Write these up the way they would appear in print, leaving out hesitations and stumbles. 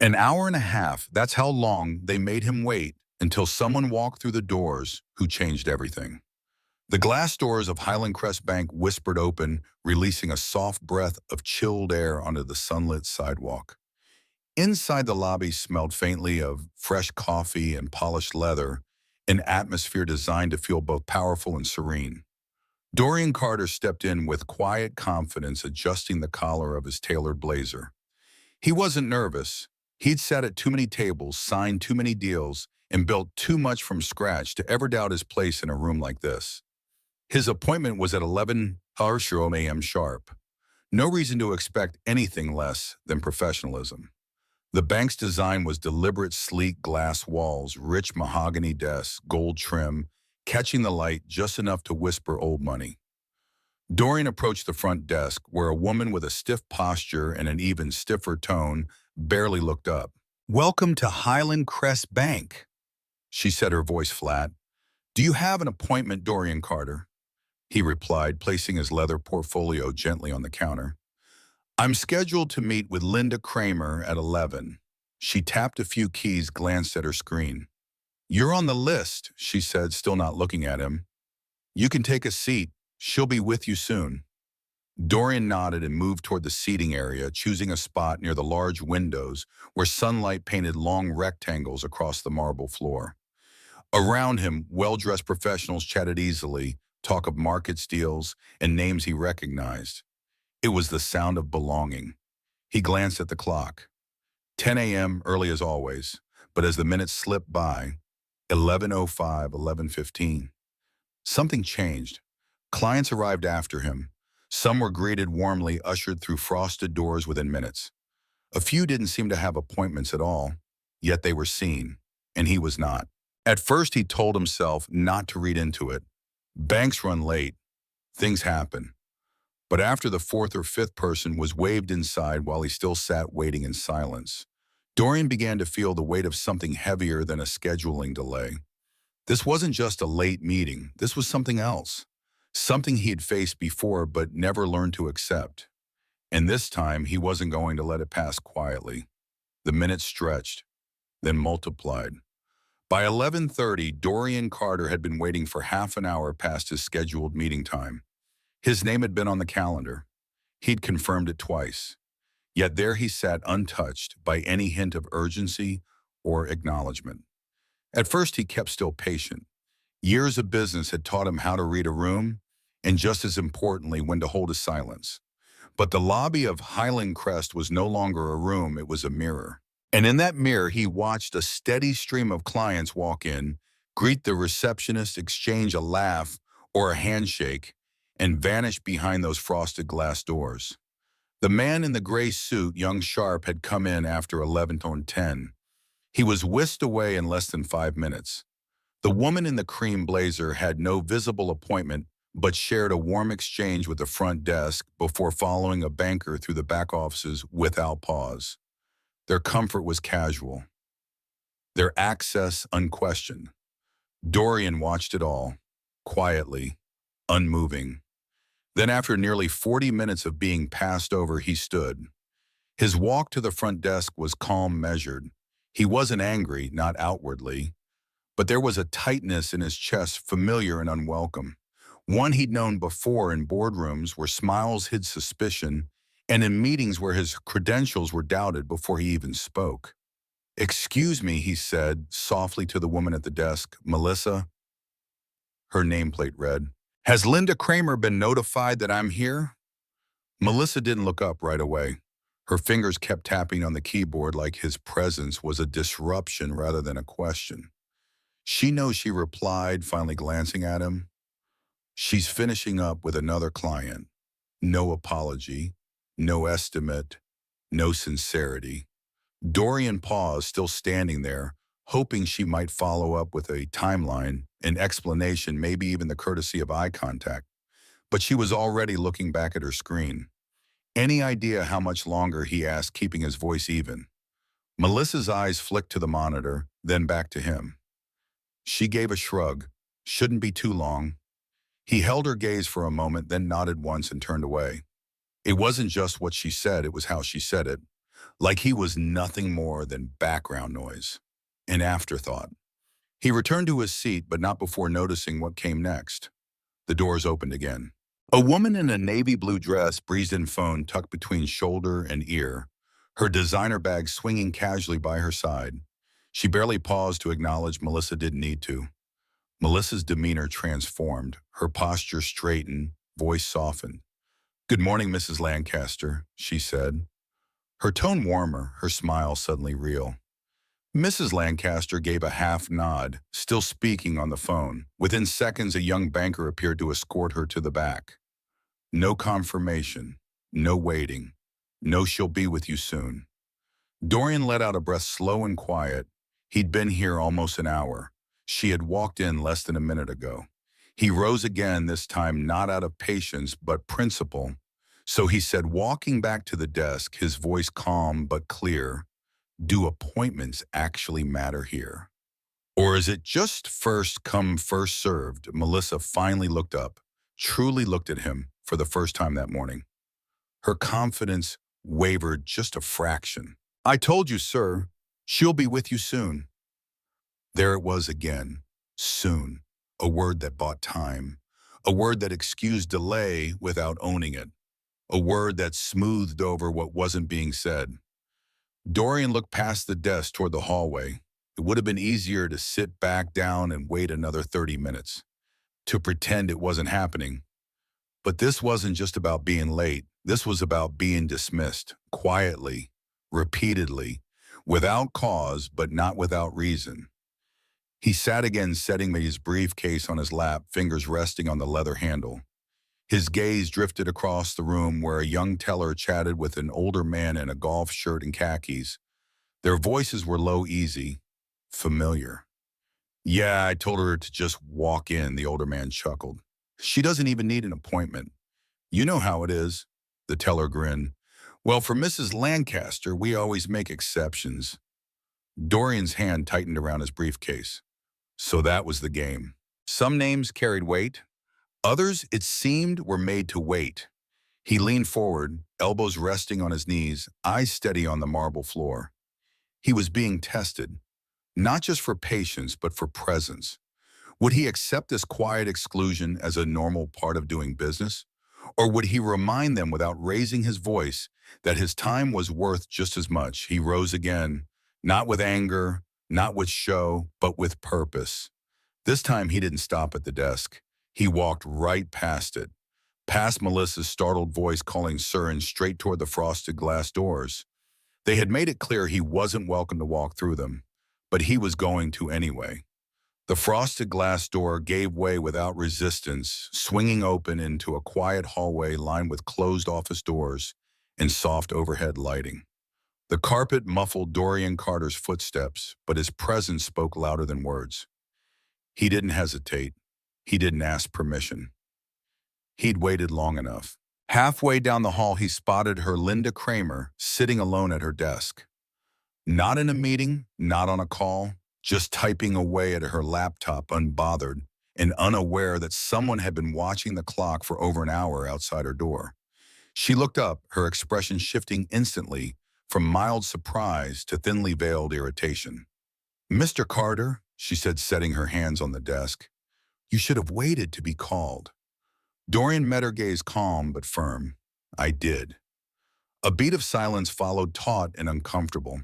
An hour and a half, that's how long they made him wait until someone walked through the doors who changed everything. The glass doors of Highland Crest Bank whispered open, releasing a soft breath of chilled air onto the sunlit sidewalk. Inside the lobby smelled faintly of fresh coffee and polished leather, an atmosphere designed to feel both powerful and serene. Dorian Carter stepped in with quiet confidence, adjusting the collar of his tailored blazer. He wasn't nervous. He'd sat at too many tables, signed too many deals, and built too much from scratch to ever doubt his place in a room like this. His appointment was at 11 a.m. sharp. No reason to expect anything less than professionalism. The bank's design was deliberate, sleek glass walls, rich mahogany desks, gold trim, catching the light just enough to whisper old money. Dorian approached the front desk, where a woman with a stiff posture and an even stiffer tone barely looked up. "Welcome to Highland Crest Bank," she said, her voice flat. "Do you have an appointment, Dorian Carter?" He replied, placing his leather portfolio gently on the counter. "I'm scheduled to meet with Linda Kramer at 11. She tapped a few keys, glanced at her screen. "You're on the list," she said, still not looking at him. "You can take a seat. She'll be with you soon." Dorian nodded and moved toward the seating area, choosing a spot near the large windows where sunlight painted long rectangles across the marble floor. Around him, well-dressed professionals chatted easily, talk of markets deals and names he recognized. It was the sound of belonging. He glanced at the clock. 10 a.m., early as always, but as the minutes slipped by, 11:05, 11:15. Something changed. Clients arrived after him. Some were greeted warmly, ushered through frosted doors within minutes. A few didn't seem to have appointments at all, yet they were seen, and he was not. At first, he told himself not to read into it. Banks run late. Things happen. But after the fourth or fifth person was waved inside while he still sat waiting in silence, Dorian began to feel the weight of something heavier than a scheduling delay. This wasn't just a late meeting. This was something else. Something he had faced before but never learned to accept. And this time, he wasn't going to let it pass quietly. The minutes stretched, then multiplied. By 11:30, Dorian Carter had been waiting for half an hour past his scheduled meeting time. His name had been on the calendar. He'd confirmed it twice. Yet there he sat, untouched by any hint of urgency or acknowledgement. At first, he kept still patient. Years of business had taught him how to read a room, and just as importantly, when to hold his silence. But the lobby of Highland Crest was no longer a room, it was a mirror. And in that mirror, he watched a steady stream of clients walk in, greet the receptionist, exchange a laugh or a handshake, and vanish behind those frosted glass doors. The man in the gray suit, young Sharp, had come in after 11:10. He was whisked away in less than 5 minutes. The woman in the cream blazer had no visible appointment, but shared a warm exchange with the front desk before following a banker through the back offices without pause. Their comfort was casual, their access unquestioned. Dorian watched it all, quietly, unmoving. Then after nearly 40 minutes of being passed over, he stood. His walk to the front desk was calm, measured. He wasn't angry, not outwardly, but there was a tightness in his chest, familiar and unwelcome. One he'd known before in boardrooms where smiles hid suspicion, and in meetings where his credentials were doubted before he even spoke. "Excuse me," he said softly to the woman at the desk. "Melissa?" Her nameplate read. "Has Linda Kramer been notified that I'm here?" Melissa didn't look up right away. Her fingers kept tapping on the keyboard like his presence was a disruption rather than a question. "She knows," she replied, finally glancing at him. "She's finishing up with another client. No apology, no estimate, no sincerity." Dorian paused, still standing there, hoping she might follow up with a timeline, an explanation, maybe even the courtesy of eye contact. But she was already looking back at her screen. "Any idea how much longer?" he asked, keeping his voice even. Melissa's eyes flicked to the monitor, then back to him. She gave a shrug. "Shouldn't be too long." He held her gaze for a moment, then nodded once and turned away. It wasn't just what she said, it was how she said it. like he was nothing more than background noise, an afterthought. He returned to his seat, but not before noticing what came next. The doors opened again. A woman in a navy blue dress breezed in, phone tucked between shoulder and ear, her designer bag swinging casually by her side. She barely paused to acknowledge Melissa didn't need to. Melissa's demeanor transformed, her posture straightened, voice softened. "Good morning, Mrs. Lancaster," she said. Her tone warmer, her smile suddenly real. Mrs. Lancaster gave a half nod, still speaking on the phone. Within seconds, a young banker appeared to escort her to the back. No confirmation, no waiting, no "she'll be with you soon." Dorian let out a breath, slow and quiet. He'd been here almost an hour. She had walked in less than a minute ago. He rose again, this time not out of patience but principle. So he said, walking back to the desk, his voice calm but clear, "Do appointments actually matter here? Or is it just first come, first served?" Melissa finally looked up, truly looked at him for the first time that morning. Her confidence wavered just a fraction. "I told you, sir. She'll be with you soon." There it was again. Soon. A word that bought time. A word that excused delay without owning it. A word that smoothed over what wasn't being said. Dorian looked past the desk toward the hallway. It would have been easier to sit back down and wait another 30 minutes, to pretend it wasn't happening. But this wasn't just about being late. This was about being dismissed, quietly, repeatedly, without cause but not without reason. He sat again, setting his briefcase on his lap, fingers resting on the leather handle. His gaze drifted across the room where a young teller chatted with an older man in a golf shirt and khakis. Their voices were low, easy, familiar. "Yeah, I told her to just walk in," the older man chuckled. "She doesn't even need an appointment. You know how it is." The teller grinned. "Well, for Mrs. Lancaster, we always make exceptions." Dorian's hand tightened around his briefcase. So that was the game. Some names carried weight. Others, it seemed, were made to wait. He leaned forward, elbows resting on his knees, eyes steady on the marble floor. He was being tested, not just for patience, but for presence. Would he accept this quiet exclusion as a normal part of doing business? Or would he remind them without raising his voice that his time was worth just as much? He rose again, not with anger, not with show, but with purpose. This time he didn't stop at the desk. He walked right past it, past Melissa's startled voice calling sir, and straight toward the frosted glass doors. They had made it clear he wasn't welcome to walk through them, but he was going to anyway. The frosted glass door gave way without resistance, swinging open into a quiet hallway lined with closed office doors and soft overhead lighting. The carpet muffled Dorian Carter's footsteps, but his presence spoke louder than words. He didn't hesitate. He didn't ask permission. He'd waited long enough. Halfway down the hall, he spotted her, Linda Kramer, sitting alone at her desk. Not in a meeting, not on a call, just typing away at her laptop, unbothered and unaware that someone had been watching the clock for over an hour outside her door. She looked up, her expression shifting instantly from mild surprise to thinly veiled irritation. "Mr. Carter," she said, setting her hands on the desk, "you should have waited to be called." Dorian met her gaze, calm but firm. "I did." A beat of silence followed, taut and uncomfortable.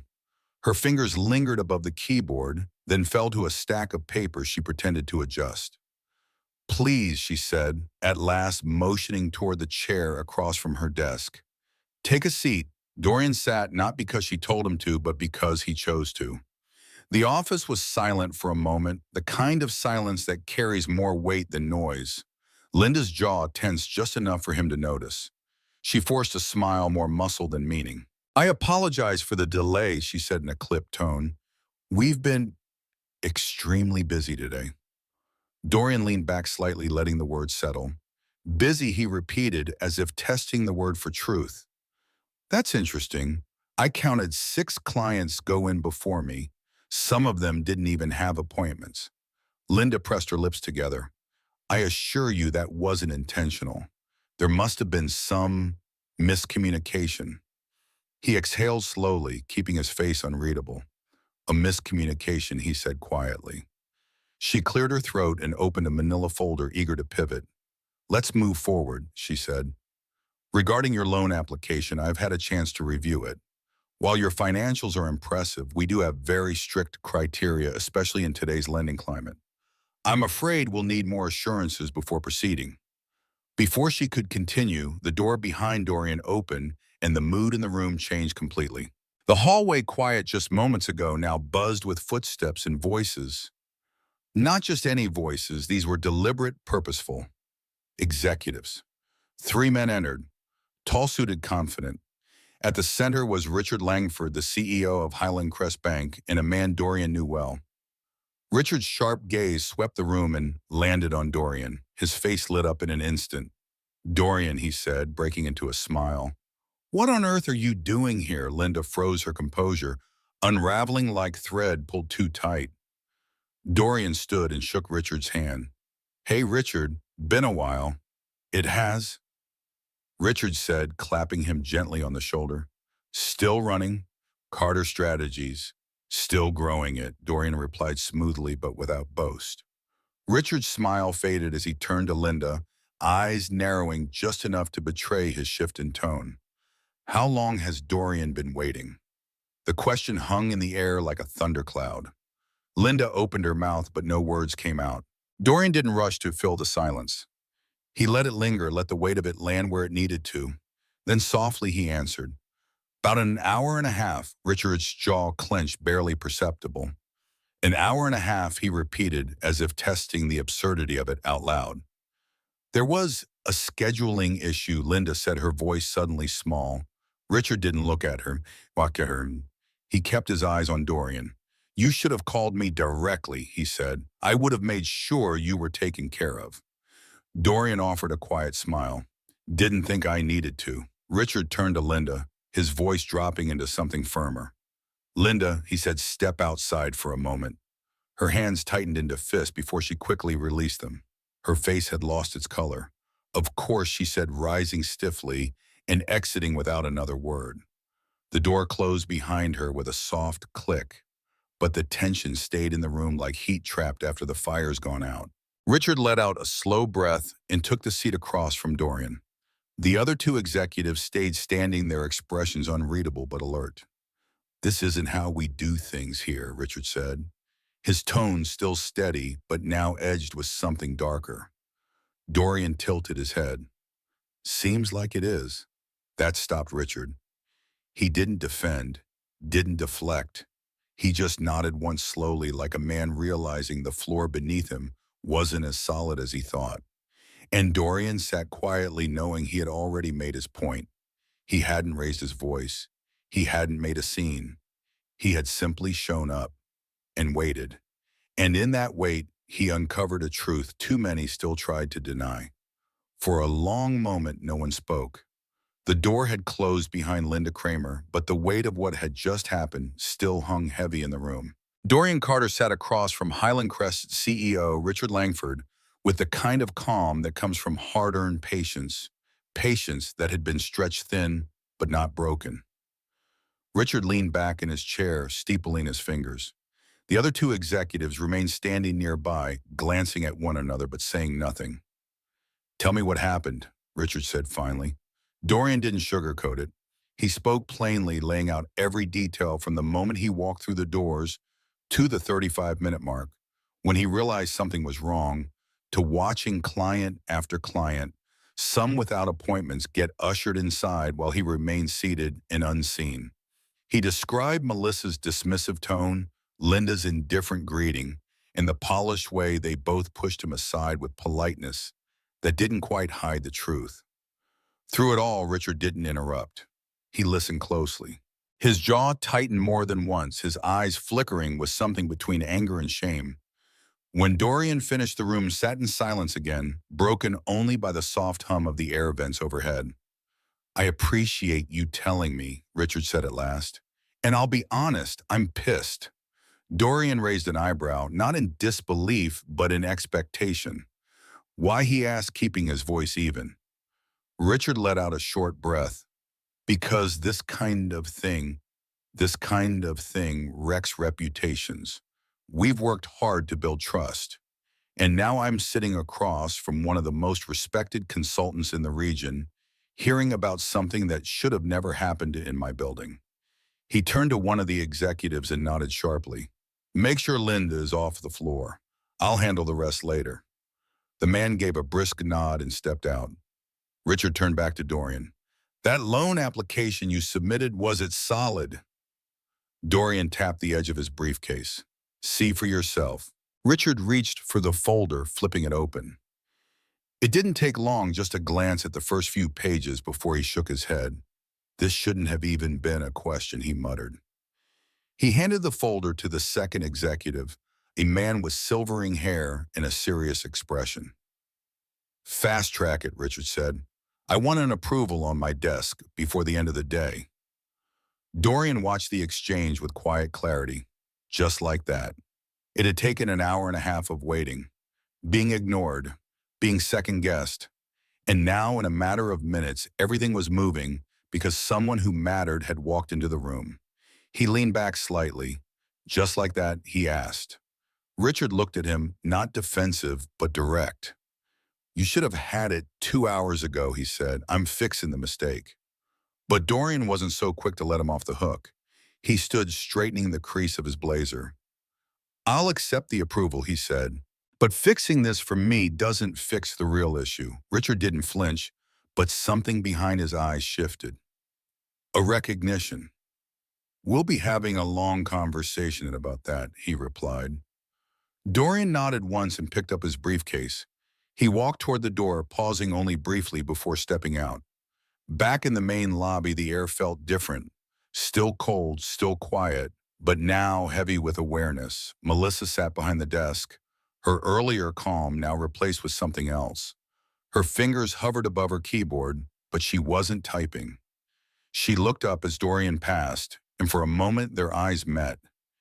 Her fingers lingered above the keyboard, then fell to a stack of papers she pretended to adjust. "Please," she said, at last motioning toward the chair across from her desk. "Take a seat." Dorian sat, not because she told him to, but because he chose to. The office was silent for a moment, the kind of silence that carries more weight than noise. Linda's jaw tensed just enough for him to notice. She forced a smile more muscle than meaning. "I apologize for the delay," she said in a clipped tone. "We've been extremely busy today." Dorian leaned back slightly, letting the words settle. "Busy," he repeated, as if testing the word for truth. "That's interesting. I counted 6 clients go in before me. Some of them didn't even have appointments." Linda pressed her lips together. "I assure you that wasn't intentional. There must have been some miscommunication." He exhaled slowly, keeping his face unreadable. A miscommunication, he said quietly. She cleared her throat and opened a manila folder, eager to pivot. Let's move forward, she said. Regarding your loan application, I've had a chance to review it. While your financials are impressive, we do have very strict criteria, especially in today's lending climate. I'm afraid we'll need more assurances before proceeding. Before she could continue, the door behind Dorian opened and the mood in the room changed completely. The hallway, quiet just moments ago, now buzzed with footsteps and voices. Not just any voices, these were deliberate, purposeful. Executives. Three men entered, tall-suited, confident. At the center was Richard Langford, the CEO of Highland Crest Bank, and a man Dorian knew well. Richard's sharp gaze swept the room and landed on Dorian. His face lit up in an instant. Dorian, he said, breaking into a smile. What on earth are you doing here? Linda froze her composure, unraveling like thread pulled too tight. Dorian stood and shook Richard's hand. Hey, Richard, been a while. It has, Richard said, clapping him gently on the shoulder. Still running, Carter Strategies. Still growing it, Dorian replied smoothly but without boast. Richard's smile faded as he turned to Linda, eyes narrowing just enough to betray his shift in tone. How long has Dorian been waiting? The question hung in the air like a thundercloud. Linda opened her mouth, but no words came out. Dorian didn't rush to fill the silence. He let it linger, let the weight of it land where it needed to. Then softly he answered. About an hour and a half, Richard's jaw clenched, barely perceptible. An hour and a half, he repeated, as if testing the absurdity of it out loud. There was a scheduling issue, Linda said, her voice suddenly small. Richard didn't look at her. He kept his eyes on Dorian. You should have called me directly, he said. I would have made sure you were taken care of. Dorian offered a quiet smile. Didn't think I needed to. Richard turned to Linda, his voice dropping into something firmer. Linda, he said, step outside for a moment. Her hands tightened into fists before she quickly released them. Her face had lost its color. Of course, she said, rising stiffly and exiting without another word. The door closed behind her with a soft click, but the tension stayed in the room like heat trapped after the fire's gone out. Richard let out a slow breath and took the seat across from Dorian. The other two executives stayed standing, their expressions unreadable but alert. This isn't how we do things here, Richard said. His tone still steady, but now edged with something darker. Dorian tilted his head. Seems like it is. That stopped Richard. He didn't defend, didn't deflect. He just nodded once slowly, like a man realizing the floor beneath him wasn't as solid as he thought. And Dorian sat quietly, knowing he had already made his point. He hadn't raised his voice. He hadn't made a scene. He had simply shown up and waited. And in that wait, he uncovered a truth too many still tried to deny. For a long moment, no one spoke. The door had closed behind Linda Kramer, but the weight of what had just happened still hung heavy in the room. Dorian Carter sat across from Highland Crest CEO Richard Langford with the kind of calm that comes from hard-earned patience, patience that had been stretched thin but not broken. Richard leaned back in his chair, steepling his fingers. The other two executives remained standing nearby, glancing at one another but saying nothing. Tell me what happened, Richard said finally. Dorian didn't sugarcoat it. He spoke plainly, laying out every detail from the moment he walked through the doors to the 35-minute mark, when he realized something was wrong, to watching client after client, some without appointments, get ushered inside while he remained seated and unseen. He described Melissa's dismissive tone, Linda's indifferent greeting, and the polished way they both pushed him aside with politeness that didn't quite hide the truth. Through it all, Richard didn't interrupt. He listened closely. His jaw tightened more than once, his eyes flickering with something between anger and shame. When Dorian finished, the room sat in silence again, broken only by the soft hum of the air vents overhead. I appreciate you telling me, Richard said at last. And I'll be honest, I'm pissed. Dorian raised an eyebrow, not in disbelief, but in expectation. Why, he asked, keeping his voice even. Richard let out a short breath. Because this kind of thing wrecks reputations. We've worked hard to build trust. And now I'm sitting across from one of the most respected consultants in the region, hearing about something that should have never happened in my building. He turned to one of the executives and nodded sharply. Make sure Linda is off the floor. I'll handle the rest later. The man gave a brisk nod and stepped out. Richard turned back to Dorian. That loan application you submitted, was it solid? Dorian tapped the edge of his briefcase. See for yourself. Richard reached for the folder, flipping it open. It didn't take long, just a glance at the first few pages before he shook his head. This shouldn't have even been a question, he muttered. He handed the folder to the second executive, a man with silvering hair and a serious expression. Fast track it, Richard said. I want an approval on my desk before the end of the day. Dorian watched the exchange with quiet clarity. Just like that. It had taken an hour and a half of waiting, being ignored, being second-guessed. And now, in a matter of minutes, everything was moving because someone who mattered had walked into the room. He leaned back slightly. Just like that, he asked. Richard looked at him, not defensive, but direct. You should have had it 2 hours ago, he said. I'm fixing the mistake. But Dorian wasn't so quick to let him off the hook. He stood straightening the crease of his blazer. I'll accept the approval, he said. But fixing this for me doesn't fix the real issue. Richard didn't flinch, but something behind his eyes shifted. A recognition. We'll be having a long conversation about that, he replied. Dorian nodded once and picked up his briefcase. He walked toward the door, pausing only briefly before stepping out. Back in the main lobby, the air felt different. Still cold, still quiet, but now heavy with awareness. Melissa sat behind the desk, her earlier calm now replaced with something else. Her fingers hovered above her keyboard, but she wasn't typing. She looked up as Dorian passed, and for a moment their eyes met.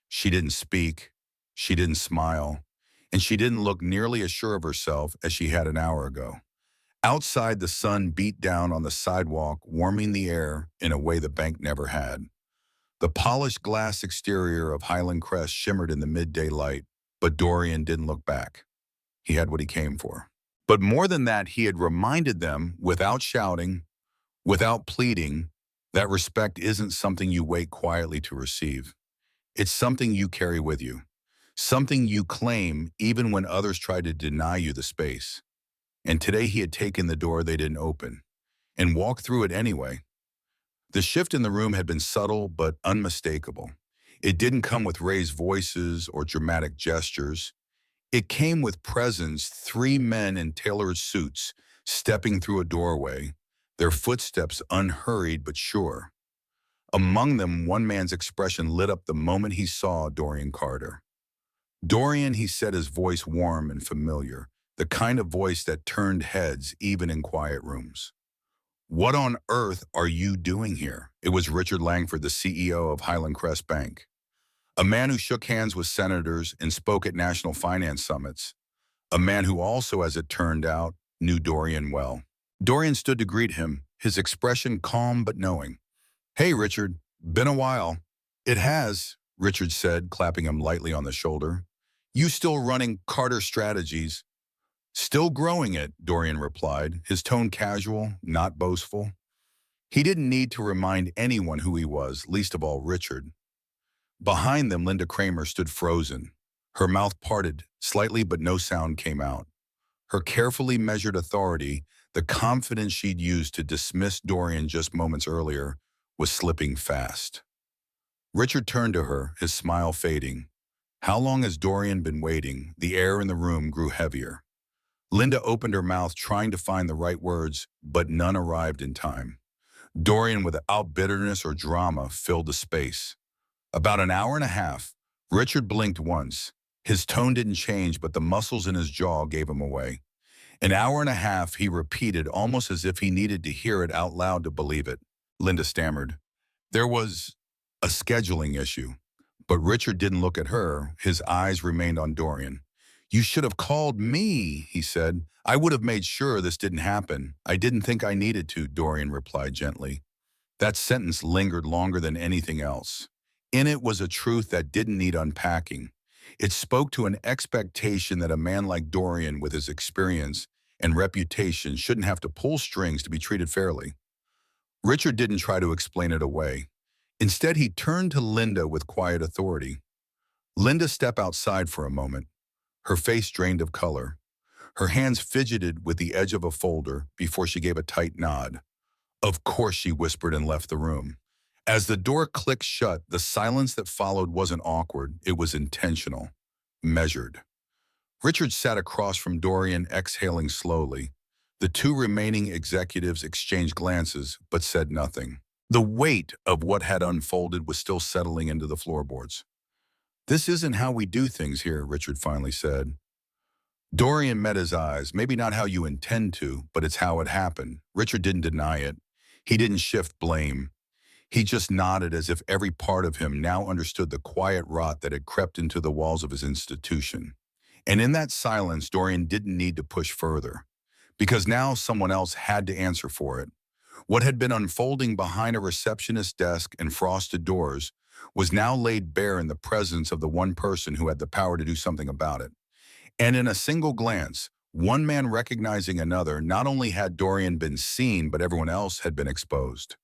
She didn't speak, she didn't smile, and she didn't look nearly as sure of herself as she had an hour ago. Outside, the sun beat down on the sidewalk, warming the air in a way the bank never had. The polished glass exterior of Highland Crest shimmered in the midday light, but Dorian didn't look back. He had what he came for. But more than that, he had reminded them, without shouting, without pleading, that respect isn't something you wait quietly to receive. It's something you carry with you, something you claim even when others try to deny you the space. And today he had taken the door they didn't open and walked through it anyway. The shift in the room had been subtle but unmistakable. It didn't come with raised voices or dramatic gestures. It came with presence, 3 men in tailored suits stepping through a doorway, their footsteps unhurried but sure. Among them, one man's expression lit up the moment he saw Dorian Carter. Dorian, he said, his voice warm and familiar, the kind of voice that turned heads even in quiet rooms. What on earth are you doing here? It was Richard Langford, the CEO of Highland Crest Bank, a man who shook hands with senators and spoke at national finance summits, a man who also, as it turned out, knew Dorian well. Dorian stood to greet him, his expression calm but knowing. Hey, Richard, been a while. It has, Richard said, clapping him lightly on the shoulder. You still running Carter Strategies? Still growing it, Dorian replied, his tone casual, not boastful. He didn't need to remind anyone who he was, least of all Richard. Behind them, Linda Kramer stood frozen. Her mouth parted slightly, but no sound came out. Her carefully measured authority, the confidence she'd used to dismiss Dorian just moments earlier, was slipping fast. Richard turned to her, his smile fading. How long has Dorian been waiting? The air in the room grew heavier. Linda opened her mouth, trying to find the right words, but none arrived in time. Dorian, without bitterness or drama, filled the space. About an hour and a half. Richard blinked once. His tone didn't change, but the muscles in his jaw gave him away. An hour and a half, he repeated, almost as if he needed to hear it out loud to believe it. Linda stammered. There was a scheduling issue. But Richard didn't look at her. His eyes remained on Dorian. You should have called me, he said. I would have made sure this didn't happen. I didn't think I needed to, Dorian replied gently. That sentence lingered longer than anything else. In it was a truth that didn't need unpacking. It spoke to an expectation that a man like Dorian, with his experience and reputation, shouldn't have to pull strings to be treated fairly. Richard didn't try to explain it away. Instead, he turned to Linda with quiet authority. Linda stepped outside for a moment, her face drained of color. Her hands fidgeted with the edge of a folder before she gave a tight nod. Of course, she whispered and left the room. As the door clicked shut, the silence that followed wasn't awkward, it was intentional, measured. Richard sat across from Dorian, exhaling slowly. The two remaining executives exchanged glances, but said nothing. The weight of what had unfolded was still settling into the floorboards. "This isn't how we do things here," Richard finally said. Dorian met his eyes. "Maybe not how you intend to, but it's how it happened." Richard didn't deny it. He didn't shift blame. He just nodded as if every part of him now understood the quiet rot that had crept into the walls of his institution. And in that silence, Dorian didn't need to push further, because now someone else had to answer for it. What had been unfolding behind a receptionist's desk and frosted doors was now laid bare in the presence of the one person who had the power to do something about it. And in a single glance, one man recognizing another, not only had Dorian been seen, but everyone else had been exposed.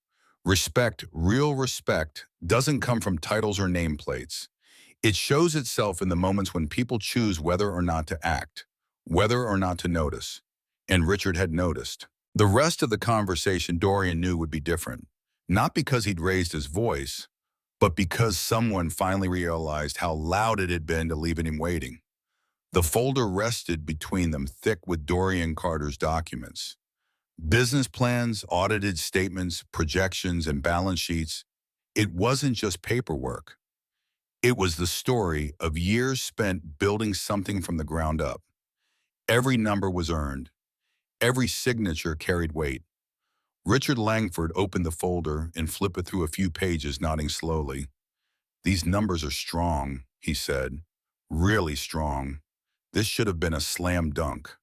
Respect, real respect, doesn't come from titles or nameplates. It shows itself in the moments when people choose whether or not to act, whether or not to notice. And Richard had noticed. The rest of the conversation Dorian knew would be different, not because he'd raised his voice, but because someone finally realized how loud it had been to leave him waiting. The folder rested between them, thick with Dorian Carter's documents. Business plans, audited statements, projections, and balance sheets. It wasn't just paperwork. It was the story of years spent building something from the ground up. Every number was earned. Every signature carried weight. Richard Langford opened the folder and flipped it through a few pages, nodding slowly. "These numbers are strong," he said. "Really strong. This should have been a slam dunk."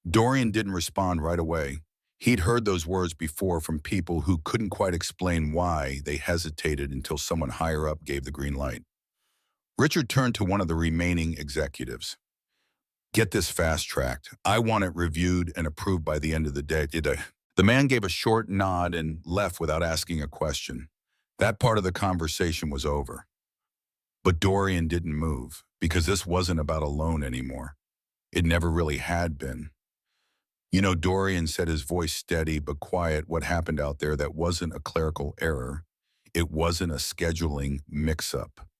Dorian didn't respond right away. He'd heard those words before from people who couldn't quite explain why they hesitated until someone higher up gave the green light. Richard turned to one of the remaining executives. "Get this fast-tracked. I want it reviewed and approved by the end of the day." The man gave a short nod and left without asking a question. That part of the conversation was over. But Dorian didn't move, because this wasn't about a loan anymore. It never really had been. "You know," Dorian said, his voice steady but quiet, "what happened out there, that wasn't a clerical error. It wasn't a scheduling mix-up."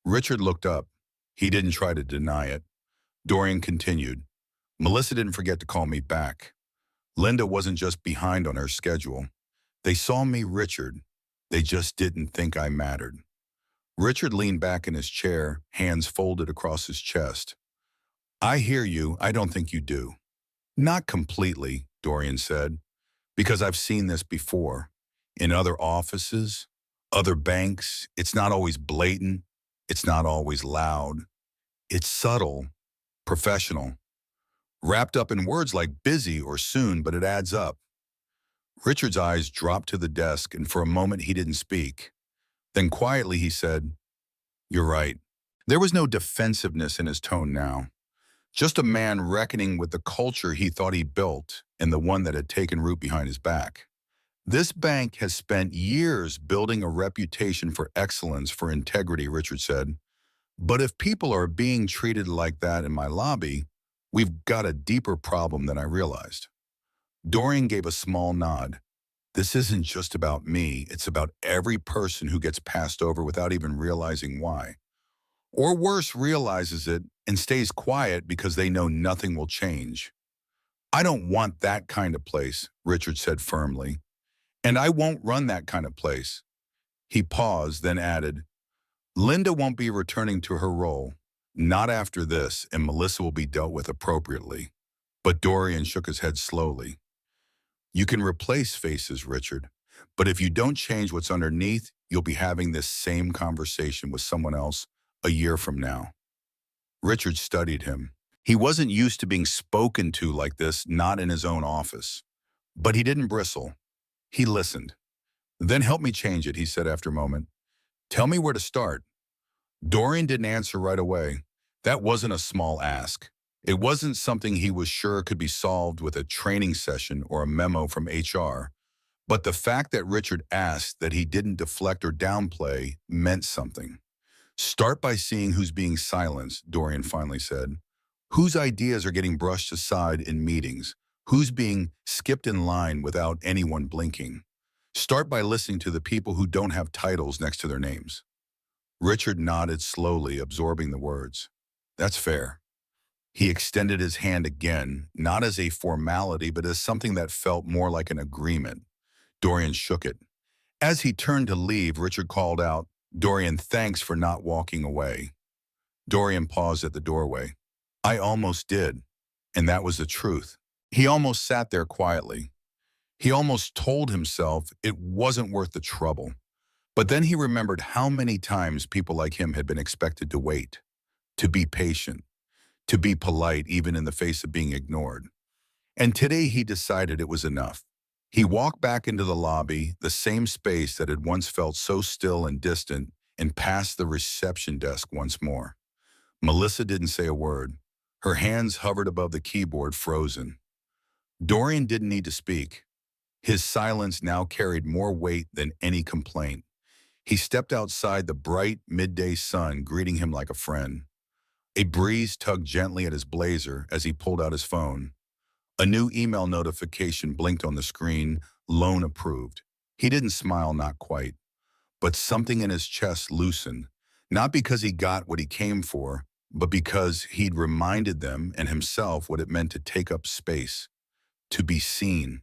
Richard looked up. He didn't try to deny it. Dorian continued. "Melissa didn't forget to call me back. Linda wasn't just behind on her schedule. They saw me, Richard. They just didn't think I mattered." Richard leaned back in his chair, hands folded across his chest. "I hear you. I don't think you do." "Not completely," Dorian said, "because I've seen this before. In other offices, other banks, it's not always blatant. It's not always loud. It's subtle, professional, wrapped up in words like busy or soon, but it adds up." Richard's eyes dropped to the desk, and for a moment he didn't speak. Then quietly he said, "You're right." There was no defensiveness in his tone now. Just a man reckoning with the culture he thought he built and the one that had taken root behind his back. "This bank has spent years building a reputation for excellence, for integrity," Richard said. "But if people are being treated like that in my lobby, we've got a deeper problem than I realized." Dorian gave a small nod. "This isn't just about me. It's about every person who gets passed over without even realizing why. Or worse, realizes it and stays quiet because they know nothing will change. I don't want that kind of place," Richard said firmly. "And I won't run that kind of place." He paused, then added, "Linda won't be returning to her role. Not after this, and Melissa will be dealt with appropriately." But Dorian shook his head slowly. "You can replace faces, Richard, but if you don't change what's underneath, you'll be having this same conversation with someone else a year from now." Richard studied him. He wasn't used to being spoken to like this, not in his own office. But he didn't bristle. He listened. Then help me change it, he said after a moment. Tell me where to start. Dorian didn't answer right away. That wasn't a small ask. It wasn't something he was sure could be solved with a training session or a memo from HR. But the fact that Richard asked that he didn't deflect or downplay meant something. Start by seeing who's being silenced, Dorian finally said. Whose ideas are getting brushed aside in meetings? Who's being skipped in line without anyone blinking? Start by listening to the people who don't have titles next to their names. Richard nodded slowly, absorbing the words. That's fair. He extended his hand again, not as a formality, but as something that felt more like an agreement. Dorian shook it. As he turned to leave, Richard called out, Dorian, thanks for not walking away. Dorian paused at the doorway. I almost did, and that was the truth. He almost sat there quietly. He almost told himself it wasn't worth the trouble. But then he remembered how many times people like him had been expected to wait, to be patient, to be polite even in the face of being ignored. And today he decided it was enough. He walked back into the lobby, the same space that had once felt so still and distant, and passed the reception desk once more. Melissa didn't say a word. Her hands hovered above the keyboard, frozen. Dorian didn't need to speak. His silence now carried more weight than any complaint. He stepped outside the bright midday sun, greeting him like a friend. A breeze tugged gently at his blazer as he pulled out his phone. A new email notification blinked on the screen, loan approved. He didn't smile, not quite, but something in his chest loosened, not because he got what he came for, but because he'd reminded them and himself what it meant to take up space, to be seen,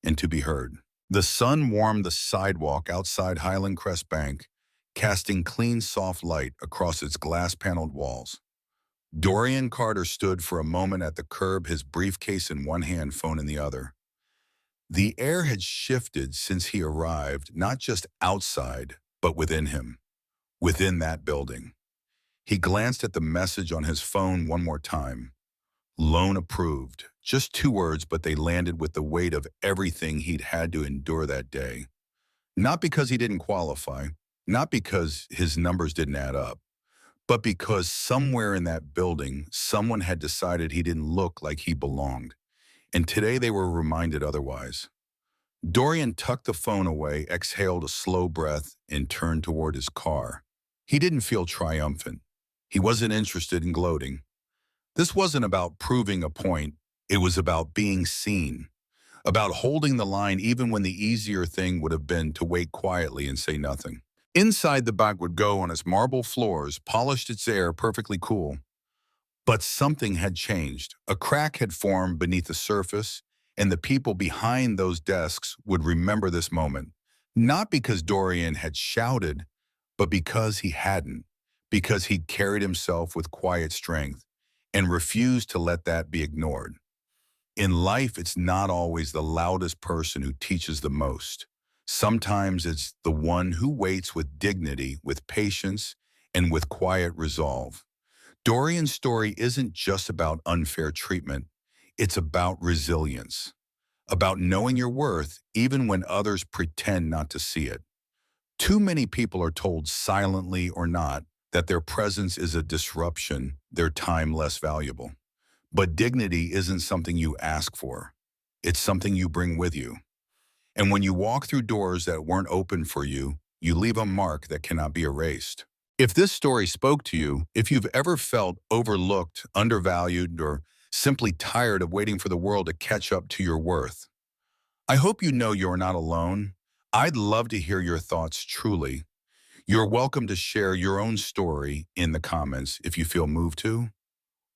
and to be heard. The sun warmed the sidewalk outside Highland Crest Bank, casting clean, soft light across its glass-paneled walls. Dorian Carter stood for a moment at the curb, his briefcase in one hand, phone in the other. The air had shifted since he arrived, not just outside, but within him, within that building. He glanced at the message on his phone one more time. Loan approved. Just 2 words, but they landed with the weight of everything he'd had to endure that day. Not because he didn't qualify, not because his numbers didn't add up, but because somewhere in that building, someone had decided he didn't look like he belonged. And today they were reminded otherwise. Dorian tucked the phone away, exhaled a slow breath, and turned toward his car. He didn't feel triumphant. He wasn't interested in gloating. This wasn't about proving a point. It was about being seen, about holding the line even when the easier thing would have been to wait quietly and say nothing. Inside, the bike would go on its marble floors, polished its air perfectly cool. But something had changed. A crack had formed beneath the surface, and the people behind those desks would remember this moment. Not because Dorian had shouted, but because he hadn't, because he'd carried himself with quiet strength and refused to let that be ignored. In life, it's not always the loudest person who teaches the most. Sometimes it's the one who waits with dignity, with patience, and with quiet resolve. Dorian's story isn't just about unfair treatment. It's about resilience, about knowing your worth even when others pretend not to see it. Too many people are told, silently or not, that their presence is a disruption, their time less valuable. But dignity isn't something you ask for. It's something you bring with you. And when you walk through doors that weren't open for you, you leave a mark that cannot be erased. If this story spoke to you, if you've ever felt overlooked, undervalued, or simply tired of waiting for the world to catch up to your worth, I hope you know you're not alone. I'd love to hear your thoughts truly. You're welcome to share your own story in the comments if you feel moved to,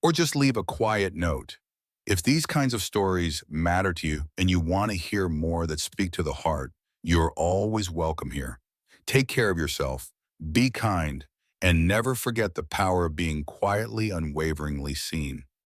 or just leave a quiet note. If these kinds of stories matter to you and you want to hear more that speak to the heart, you're always welcome here. Take care of yourself, be kind, and never forget the power of being quietly, unwaveringly seen.